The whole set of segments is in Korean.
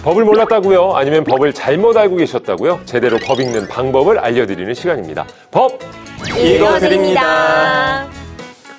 법을 몰랐다고요? 아니면 법을 잘못 알고 계셨다고요? 제대로 법 읽는 방법을 알려드리는 시간입니다. 법 읽어드립니다.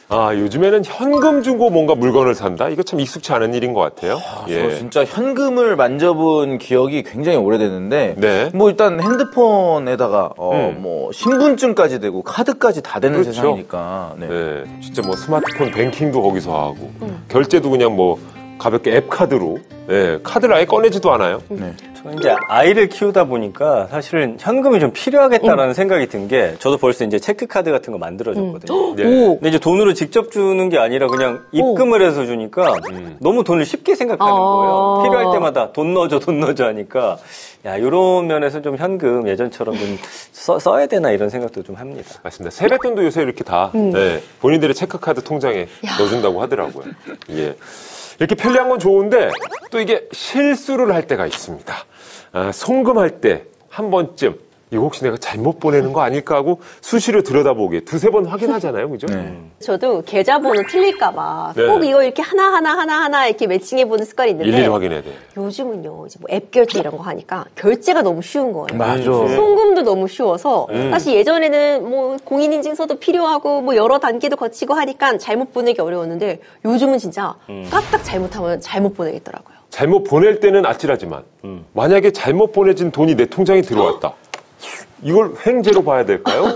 아, 요즘에는 현금 주고 뭔가 물건을 산다? 이거 참 익숙치 않은 일인 것 같아요. 저 진짜 현금을 만져본 기억이 굉장히 오래됐는데, 네. 뭐 일단 핸드폰에다가 뭐 신분증까지 되고 카드까지 다 되는 그렇죠. 세상이니까. 네. 네, 진짜 뭐 스마트폰 뱅킹도 거기서 하고, 결제도 그냥 뭐 가볍게 앱 카드로, 네, 카드를 아예 꺼내지도 않아요. 네. 저는 이제 아이를 키우다 보니까 사실은 현금이 좀 필요하겠다라는 생각이 든 게, 저도 벌써 이제 체크카드 같은 거 만들어줬거든요. 네. 근데 이제 돈으로 직접 주는 게 아니라 그냥 입금을 해서 주니까 너무 돈을 쉽게 생각하는 거예요. 필요할 때마다 돈 넣어줘 하니까, 야, 요런 면에서 좀 현금 예전처럼 좀 써야 되나 이런 생각도 좀 합니다. 맞습니다. 세뱃돈도 요새 이렇게 다 네, 본인들의 체크카드 통장에 넣어준다고 하더라고요. 예. 이렇게 편리한 건 좋은데 또 이게 실수를 할 때가 있습니다. 아, 송금할 때 한 번쯤 이거 혹시 내가 잘못 보내는 거 아닐까 하고 수시로 들여다보게 두세 번 확인하잖아요. 그죠? 저도 계좌번호 틀릴까봐 네. 꼭 이거 이렇게 하나하나 이렇게 매칭해보는 습관이 있는데 일일이 확인해야 돼. 요즘은요, 이제 뭐 앱 결제 이런 거 하니까 결제가 너무 쉬운 거예요. 맞아. 송금도 너무 쉬워서 사실 예전에는 뭐 공인인증서도 필요하고 뭐 여러 단계도 거치고 하니까 잘못 보내기 어려웠는데 요즘은 진짜 까딱 잘못하면 잘못 보내겠더라고요. 잘못 보낼 때는 아찔하지만 만약에 잘못 보내진 돈이 내 통장에 들어왔다. 이걸 횡재로 봐야 될까요?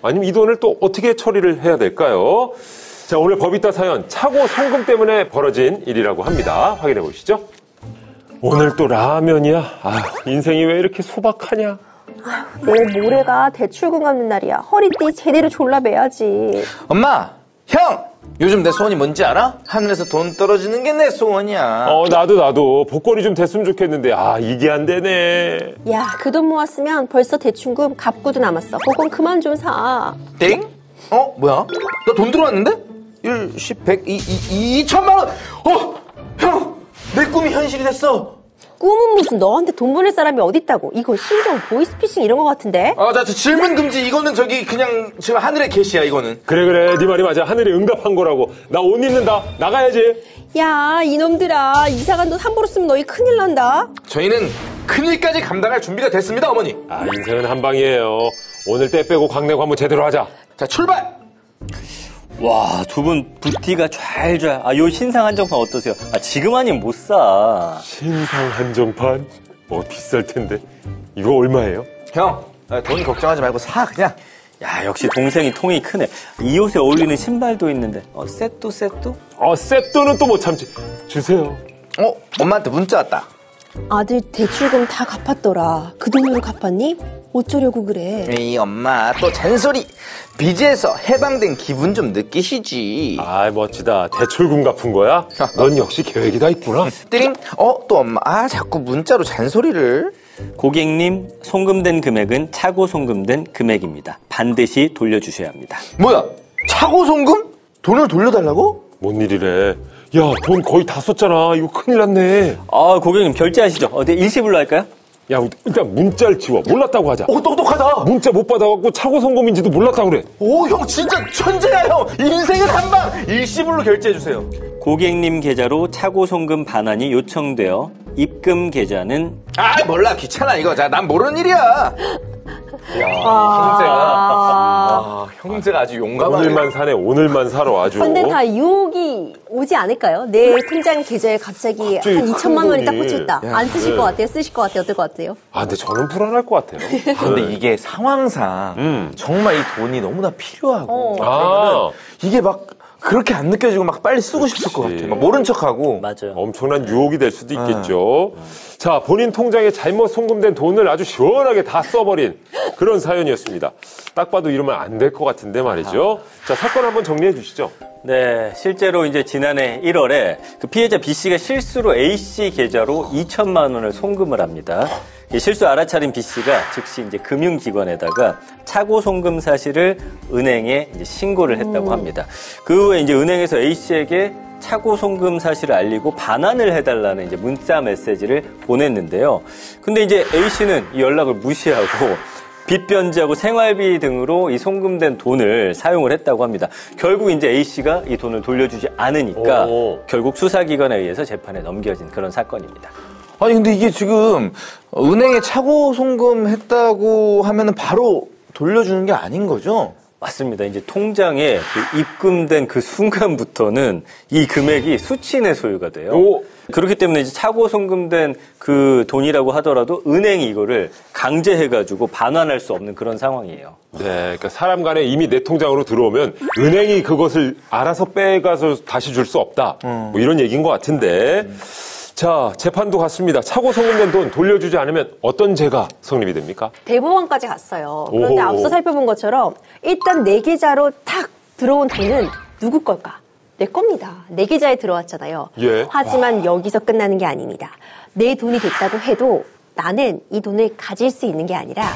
아니면 이 돈을 또 어떻게 처리를 해야 될까요? 자, 오늘 법있다 사연 차고 송금 때문에 벌어진 일이라고 합니다. 확인해 보시죠. 오늘 또 라면이야? 아, 인생이 왜 이렇게 소박하냐? 내일 모레가 대출금 갚는 날이야. 허리띠 제대로 졸라 매야지. 엄마! 형! 요즘 내 소원이 뭔지 알아? 하늘에서 돈 떨어지는 게 내 소원이야. 나도 복권이 좀 됐으면 좋겠는데 아, 이게 안 되네. 야, 그 돈 모았으면 벌써 대출금 갚고도 남았어. 복권 그만 좀 사. 땡? 뭐야? 나 돈 들어왔는데? 1, 10, 100, 2천만 원! 형! 내 꿈이 현실이 됐어! 꿈은 무슨 너한테 돈 보낼 사람이 어딨다고. 이거 심정 보이스피싱 이런 거 같은데? 저 질문 금지. 이거는 저기 그냥 지금 하늘의 계시야, 이거는. 그래 네 말이 맞아. 하늘에 응답한 거라고. 나 옷 입는다. 나가야지. 야, 이놈들아. 이사간 돈 함부로 쓰면 너희 큰일 난다. 저희는 큰일까지 감당할 준비가 됐습니다, 어머니. 아, 인생은 한 방이에요. 오늘 때 빼고 광내고 한번 제대로 하자. 자, 출발! 와, 두 분 부티가 좔좔. 아, 요 신상 한정판 어떠세요? 아, 지금 아니면 못 사. 신상 한정판? 비쌀 텐데. 이거 얼마예요? 형, 돈 걱정하지 말고 사, 그냥. 야, 역시 동생이 통이 크네. 이 옷에 어울리는 신발도 있는데. 셋도? 셋돈은 또 못 참지. 주세요. 엄마한테 문자 왔다. 아들 대출금 다 갚았더라. 그 돈으로 갚았니? 어쩌려고 그래. 에이, 엄마, 또 잔소리. 빚에서 해방된 기분 좀 느끼시지. 아, 멋지다. 대출금 갚은 거야? 넌 역시 계획이 다 있구나. 띠링. 또 엄마. 자꾸 문자로 잔소리를. 고객님, 송금된 금액은 차고 송금된 금액입니다. 반드시 돌려주셔야 합니다. 뭐야? 차고 송금? 돈을 돌려달라고? 뭔 일이래. 야, 돈 거의 다 썼잖아. 이거 큰일 났네. 아, 고객님 결제하시죠. 네, 일시불로 할까요? 야, 일단 문자를 지워. 몰랐다고 하자. 똑똑하다. 문자 못 받아갖고 차고 송금인지도 몰랐다고 그래. 형 진짜 천재야, 형. 인생은 한방. 일시불로 결제해주세요. 고객님 계좌로 차고 송금 반환이 요청되어 입금 계좌는 몰라. 귀찮아, 이거. 난 모르는 일이야. 형제가 아주 용감하네. 오늘만 사네. 오늘만 살아 아주. 근데 다 유혹이 오지 않을까요? 내 통장 계좌에 갑자기 한 2천만 원이 딱 꽂혀있다. 안 쓰실 것 같아요? 쓰실 것 같아요? 어떨 것 같아요? 근데 저는 불안할 것 같아요. 근데 이게 상황상 정말 이 돈이 너무나 필요하고 그러면은 이게 막 그렇게 안 느껴지고 막 빨리 쓰고 싶을 것 같아요. 막 모른 척하고. 맞아요. 엄청난 유혹이 될 수도 있겠죠. 자, 본인 통장에 잘못 송금된 돈을 아주 시원하게 다 써버린 그런 사연이었습니다. 딱 봐도 이러면 안 될 것 같은데 말이죠. 자, 사건 한번 정리해 주시죠. 네, 실제로 이제 지난해 1월에 그 피해자 B씨가 실수로 A씨 계좌로 2천만 원을 송금을 합니다. 실수 알아차린 B씨가 즉시 이제 금융기관에다가 차고 송금 사실을 은행에 이제 신고를 했다고 합니다. 그 후에 이제 은행에서 A씨에게 차고 송금 사실을 알리고 반환을 해달라는 이제 문자 메시지를 보냈는데요. 근데 이제 A씨는 이 연락을 무시하고 빚 변제하고 생활비 등으로 이 송금된 돈을 사용을 했다고 합니다. 결국 이제 A씨가 이 돈을 돌려주지 않으니까 결국 수사기관에 의해서 재판에 넘겨진 그런 사건입니다. 아니 근데 이게 지금 은행에 차고 송금했다고 하면은 바로 돌려주는 게 아닌 거죠? 맞습니다. 이제 통장에 그 입금된 그 순간부터는 이 금액이 수취인의 소유가 돼요. 오. 그렇기 때문에 이제 차고 송금된 그 돈이라고 하더라도 은행이 이거를 강제해가지고 반환할 수 없는 그런 상황이에요. 네, 그러니까 사람 간에 이미 내 통장으로 들어오면 은행이 그것을 알아서 빼가서 다시 줄 수 없다. 뭐 이런 얘기인 것 같은데. 자, 재판도 갔습니다. 차고 송금된 돈 돌려주지 않으면 어떤 죄가 성립이 됩니까? 대법원까지 갔어요. 그런데 오호. 앞서 살펴본 것처럼 일단 내 계좌로 탁 들어온 돈은 누구 걸까? 내 겁니다. 내 계좌에 들어왔잖아요. 예. 하지만 여기서 끝나는 게 아닙니다. 내 돈이 됐다고 해도 나는 이 돈을 가질 수 있는 게 아니라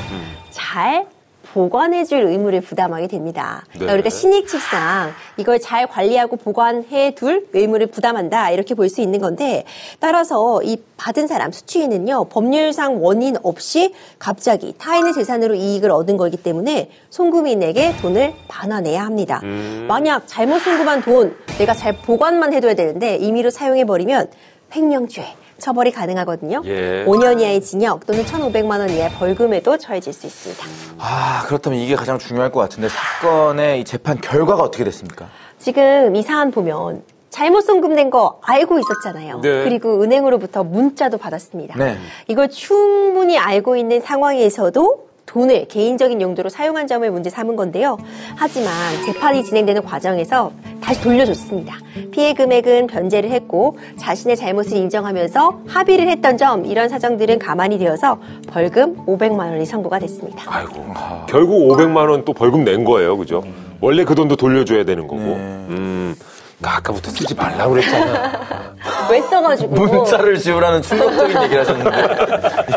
잘 보관해줄 의무를 부담하게 됩니다. 네. 그러니까 신익칙상 이걸 잘 관리하고 보관해둘 의무를 부담한다 이렇게 볼 수 있는 건데 따라서 이 받은 사람 수취인은요 법률상 원인 없이 갑자기 타인의 재산으로 이익을 얻은 거기 때문에 송금인에게 돈을 반환해야 합니다. 만약 잘못 송금한 돈 내가 잘 보관만 해둬야 되는데 임의로 사용해버리면 횡령죄 처벌이 가능하거든요. 예. 5년 이하의 징역 또는 1,500만 원 이하의 벌금에도 처해질 수 있습니다. 아, 그렇다면 이게 가장 중요할 것 같은데 사건의 이 재판 결과가 어떻게 됐습니까? 지금 이 사안 보면 잘못 송금된 거 알고 있었잖아요. 네. 그리고 은행으로부터 문자도 받았습니다. 네. 이걸 충분히 알고 있는 상황에서도 돈을 개인적인 용도로 사용한 점을 문제 삼은 건데요. 하지만 재판이 진행되는 과정에서 다시 돌려줬습니다. 피해 금액은 변제를 했고 자신의 잘못을 인정하면서 합의를 했던 점 이런 사정들은 가만히 되어서 벌금 500만 원이 선고가 됐습니다. 아이고. 결국 500만 원 또 벌금 낸 거예요. 그죠? 원래 그 돈도 돌려줘야 되는 거고. 나 아까부터 쓰지 말라고 그랬잖아. 왜 써가지고. 문자를 지우라는 충격적인 얘기를 하셨는데.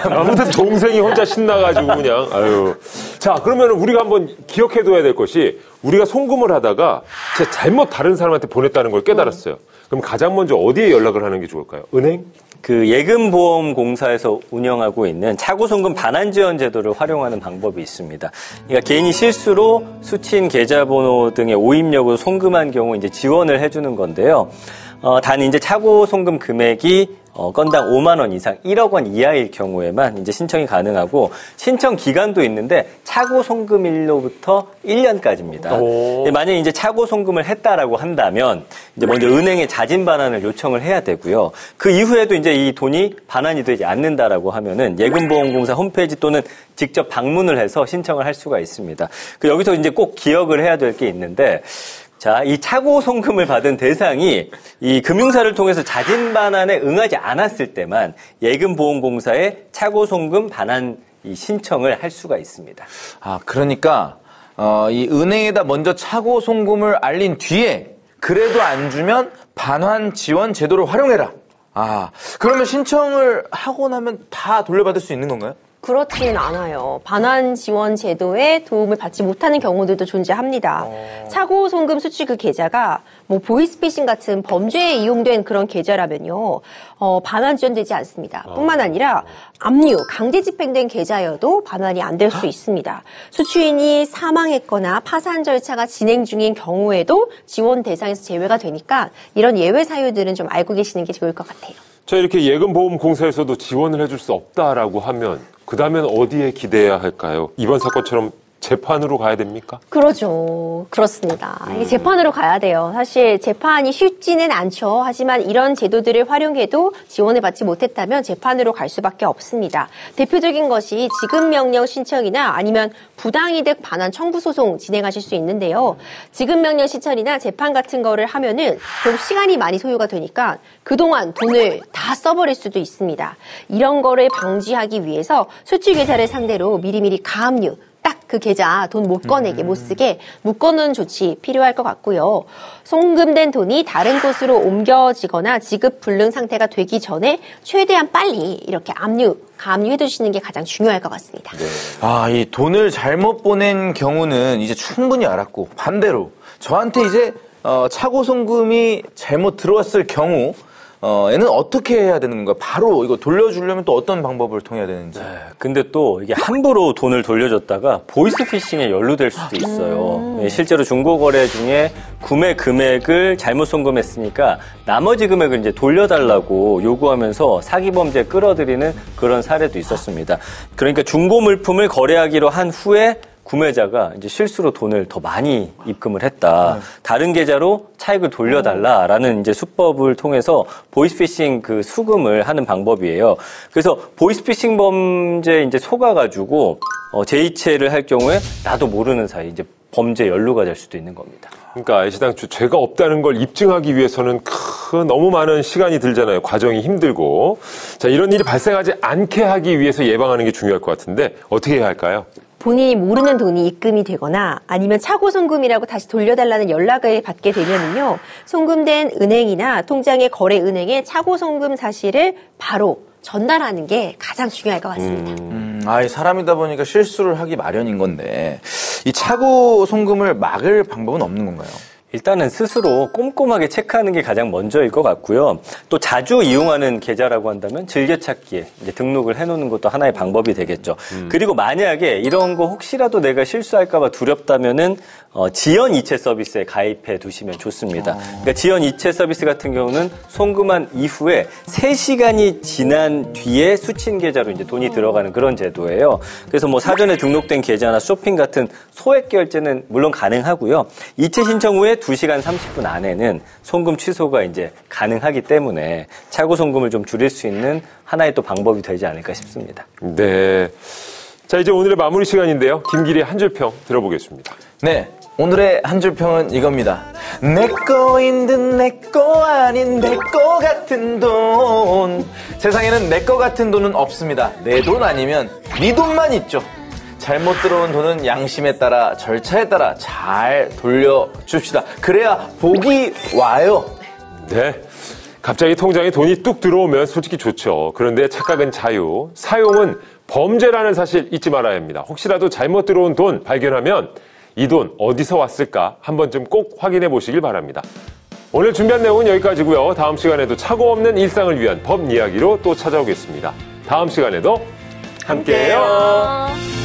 아무튼 동생이 혼자 신나가지고 그냥 아유. 자, 그러면 우리가 한번 기억해둬야 될 것이 우리가 송금을 하다가 제가 잘못 다른 사람한테 보냈다는 걸 깨달았어요. 그럼 가장 먼저 어디에 연락을 하는 게 좋을까요? 은행? 그 예금보험공사에서 운영하고 있는 차고송금 반환지원 제도를 활용하는 방법이 있습니다. 그러니까 개인이 실수로 수취인 계좌번호 등의 오입력으로 송금한 경우 이제 지원을 해주는 건데요. 단 이제 차고송금 금액이 건당 5만 원 이상 1억 원 이하일 경우에만 이제 신청이 가능하고 신청 기간도 있는데 차고 송금일로부터 1년까지입니다. 만약에 이제 차고 송금을 했다라고 한다면 이제 먼저 은행에 자진 반환을 요청을 해야 되고요. 그 이후에도 이제 이 돈이 반환이 되지 않는다라고 하면은 예금보험공사 홈페이지 또는 직접 방문을 해서 신청을 할 수가 있습니다. 그 여기서 이제 꼭 기억을 해야 될 게 있는데 자, 이 차고 송금을 받은 대상이 이 금융사를 통해서 자진 반환에 응하지 않았을 때만 예금보험공사에 차고 송금 반환 이 신청을 할 수가 있습니다. 아, 그러니까 이 은행에다 먼저 차고 송금을 알린 뒤에 그래도 안 주면 반환 지원 제도를 활용해라. 아, 그러면 신청을 하고 나면 다 돌려받을 수 있는 건가요? 그렇지는 않아요. 반환 지원 제도에 도움을 받지 못하는 경우들도 존재합니다. 차고 송금 수취 그 계좌가 뭐 보이스피싱 같은 범죄에 이용된 그런 계좌라면요. 반환 지원되지 않습니다. 뿐만 아니라 압류, 강제 집행된 계좌여도 반환이 안 될 수 있습니다. 수취인이 사망했거나 파산 절차가 진행 중인 경우에도 지원 대상에서 제외가 되니까 이런 예외 사유들은 좀 알고 계시는 게 좋을 것 같아요. 자, 이렇게 예금보험공사에서도 지원을 해줄 수 없다라고 하면 그 다음엔 어디에 기대해야 할까요? 이번 사건처럼 재판으로 가야 됩니까? 그렇죠. 그렇습니다. 이게 재판으로 가야 돼요. 사실 재판이 쉽지는 않죠. 하지만 이런 제도들을 활용해도 지원을 받지 못했다면 재판으로 갈 수밖에 없습니다. 대표적인 것이 지급명령 신청이나 아니면 부당이득 반환 청구 소송 진행하실 수 있는데요. 지급명령 신청이나 재판 같은 거를 하면은 결국 시간이 많이 소요가 되니까 그동안 돈을 다 써버릴 수도 있습니다. 이런 거를 방지하기 위해서 수취 계좌를 상대로 미리미리 가압류, 딱 그 계좌 돈 못 꺼내게 못 쓰게 묶어놓은 조치 필요할 것 같고요. 송금된 돈이 다른 곳으로 옮겨지거나 지급 불능 상태가 되기 전에 최대한 빨리 이렇게 가압류해 두시는 게 가장 중요할 것 같습니다. 네. 아, 이 돈을 잘못 보낸 경우는 이제 충분히 알았고 반대로 저한테 이제 차고 송금이 잘못 들어왔을 경우 에는 어떻게 해야 되는 건가요? 바로 이거 돌려주려면 또 어떤 방법을 통해야 되는지. 근데 또 이게 함부로 돈을 돌려줬다가 보이스피싱에 연루될 수도 있어요. 실제로 중고거래 중에 구매 금액을 잘못 송금했으니까 나머지 금액을 이제 돌려달라고 요구하면서 사기범죄에 끌어들이는 그런 사례도 있었습니다. 그러니까 중고 물품을 거래하기로 한 후에 구매자가 이제 실수로 돈을 더 많이 입금을 했다. 다른 계좌로 차익을 돌려달라라는 이제 수법을 통해서 보이스피싱 그 수금을 하는 방법이에요. 그래서 보이스피싱 범죄에 이제 속아가지고 재이체를 할 경우에 나도 모르는 사이 이제 범죄 연루가 될 수도 있는 겁니다. 그러니까 애시당초 죄가 없다는 걸 입증하기 위해서는 너무 많은 시간이 들잖아요. 과정이 힘들고. 자, 이런 일이 발생하지 않게 하기 위해서 예방하는 게 중요할 것 같은데 어떻게 해야 할까요? 본인이 모르는 돈이 입금이 되거나 아니면 차고 송금이라고 다시 돌려달라는 연락을 받게 되면은요, 송금된 은행이나 통장의 거래 은행에 차고 송금 사실을 바로 전달하는 게 가장 중요할 것 같습니다. 이 사람이다 보니까 실수를 하기 마련인 건데 이 차고 송금을 막을 방법은 없는 건가요? 일단은 스스로 꼼꼼하게 체크하는 게 가장 먼저일 것 같고요. 또 자주 이용하는 계좌라고 한다면 즐겨찾기에 이제 등록을 해놓는 것도 하나의 방법이 되겠죠. 그리고 만약에 이런 거 혹시라도 내가 실수할까봐 두렵다면은 지연 이체 서비스에 가입해 두시면 좋습니다. 그러니까 지연 이체 서비스 같은 경우는 송금한 이후에 3시간이 지난 뒤에 수취인 계좌로 이제 돈이 들어가는 그런 제도예요. 그래서 뭐 사전에 등록된 계좌나 쇼핑 같은 소액 결제는 물론 가능하고요. 이체 신청 후에 2시간 30분 안에는 송금 취소가 이제 가능하기 때문에 차고 송금을 좀 줄일 수 있는 하나의 또 방법이 되지 않을까 싶습니다. 네. 자, 이제 오늘의 마무리 시간인데요. 김기리의 한 줄 평 들어보겠습니다. 네. 오늘의 한 줄 평은 이겁니다. 내 거인 듯 내 거 아닌 내 거 같은 돈. 세상에는 내 거 같은 돈은 없습니다. 내 돈 아니면 네 돈만 있죠. 잘못 들어온 돈은 양심에 따라 절차에 따라 잘 돌려줍시다. 그래야 복이 와요. 네. 갑자기 통장에 돈이 뚝 들어오면 솔직히 좋죠. 그런데 착각은 자유, 사용은 범죄라는 사실 잊지 말아야 합니다. 혹시라도 잘못 들어온 돈 발견하면 이 돈 어디서 왔을까 한 번쯤 꼭 확인해 보시길 바랍니다. 오늘 준비한 내용은 여기까지고요. 다음 시간에도 착오 없는 일상을 위한 법 이야기로 또 찾아오겠습니다. 다음 시간에도 함께해요.